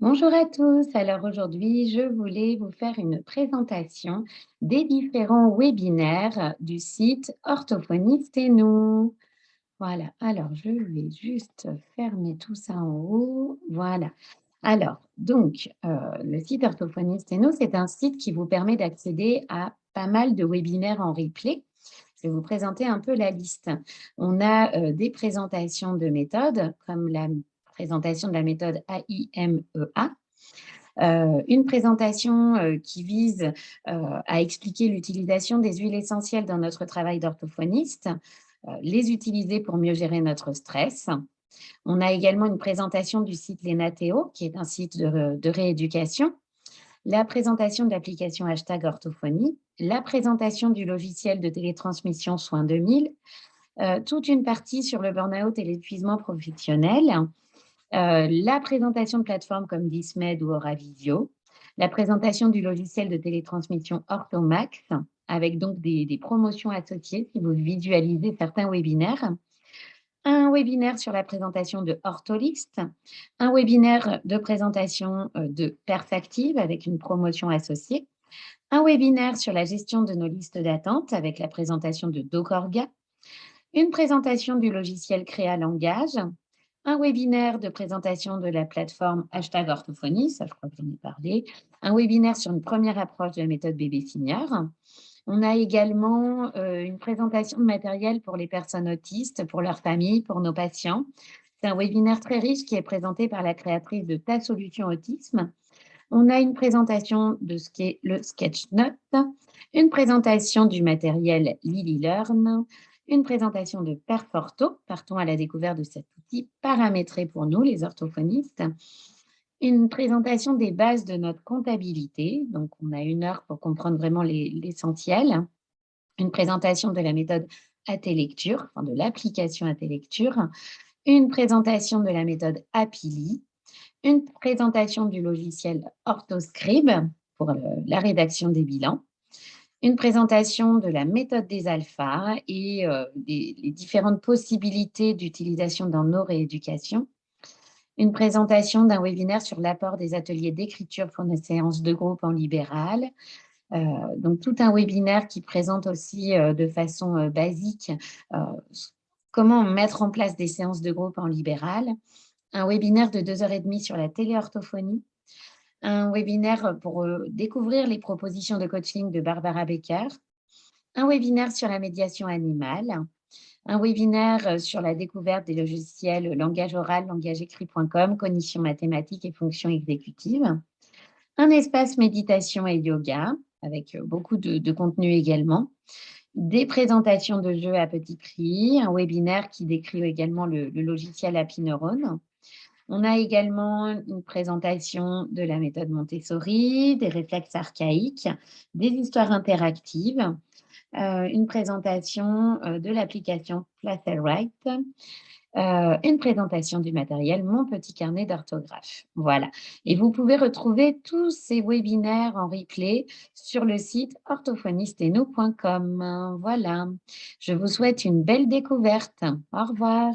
Bonjour à tous. Alors aujourd'hui, je voulais vous faire une présentation des différents webinaires du site Orthophoniste et nous. Voilà. Alors, je vais juste fermer tout ça en haut. Voilà. Alors, donc, le site Orthophoniste et nous, c'est un site qui vous permet d'accéder à pas mal de webinaires en replay. Je vais vous présenter un peu la liste. On a des présentations de méthodes, comme la présentation de la méthode AIMEA, une présentation qui vise à expliquer l'utilisation des huiles essentielles dans notre travail d'orthophoniste, les utiliser pour mieux gérer notre stress. On a également une présentation du site Lénatéo, qui est un site de rééducation, la présentation de l'application hashtag orthophonie, la présentation du logiciel de télétransmission Soins 2000, toute une partie sur le burn-out et l'épuisement professionnel, la présentation de plateformes comme Dismed ou Oravisio, la présentation du logiciel de télétransmission Orthomax, avec donc des promotions associées si vous visualisez certains webinaires, un webinaire sur la présentation de Ortholist, un webinaire de présentation de Perfactive avec une promotion associée, un webinaire sur la gestion de nos listes d'attente avec la présentation de Docorga, une présentation du logiciel Créa Langage, un webinaire de présentation de la plateforme hashtag orthophonie, ça je crois que j'en ai parlé, un webinaire sur une première approche de la méthode bébé senior. On a également une présentation de matériel pour les personnes autistes, pour leurs familles, pour nos patients. C'est un webinaire très riche qui est présenté par la créatrice de Ta Solution Autisme. On a une présentation de ce qu'est le Sketchnote, une présentation du matériel Lily Learn, une présentation de Perforto, partons à la découverte de cet outil paramétré pour nous, les orthophonistes, une présentation des bases de notre comptabilité, donc on a 1 heure pour comprendre vraiment l'essentiel, une présentation de la méthode AT-Lecture, enfin de l'application AT-Lecture, une présentation de la méthode Apili, une présentation du logiciel Orthoscribe pour la rédaction des bilans, une présentation de la méthode des alphas et les différentes possibilités d'utilisation dans nos rééducations, une présentation d'un webinaire sur l'apport des ateliers d'écriture pour nos séances de groupe en libéral. Donc tout un webinaire qui présente aussi de façon basique euh, comment mettre en place des séances de groupe en libéral, un webinaire de 2 h 30 sur la téléorthophonie, un webinaire pour découvrir les propositions de coaching de Barbara Becker, un webinaire sur la médiation animale, un webinaire sur la découverte des logiciels langage oral, langage-écrit.com, cognition mathématique et fonctions exécutives, un espace méditation et yoga, avec beaucoup de contenu également, des présentations de jeux à petit prix, un webinaire qui décrit également le logiciel Happy Neurone. On a également une présentation de la méthode Montessori, des réflexes archaïques, des histoires interactives, une présentation de l'application Placelright, une présentation du matériel Mon petit carnet d'orthographe. Voilà. Et vous pouvez retrouver tous ces webinaires en replay sur le site orthophonisteno.com. Voilà. Je vous souhaite une belle découverte. Au revoir.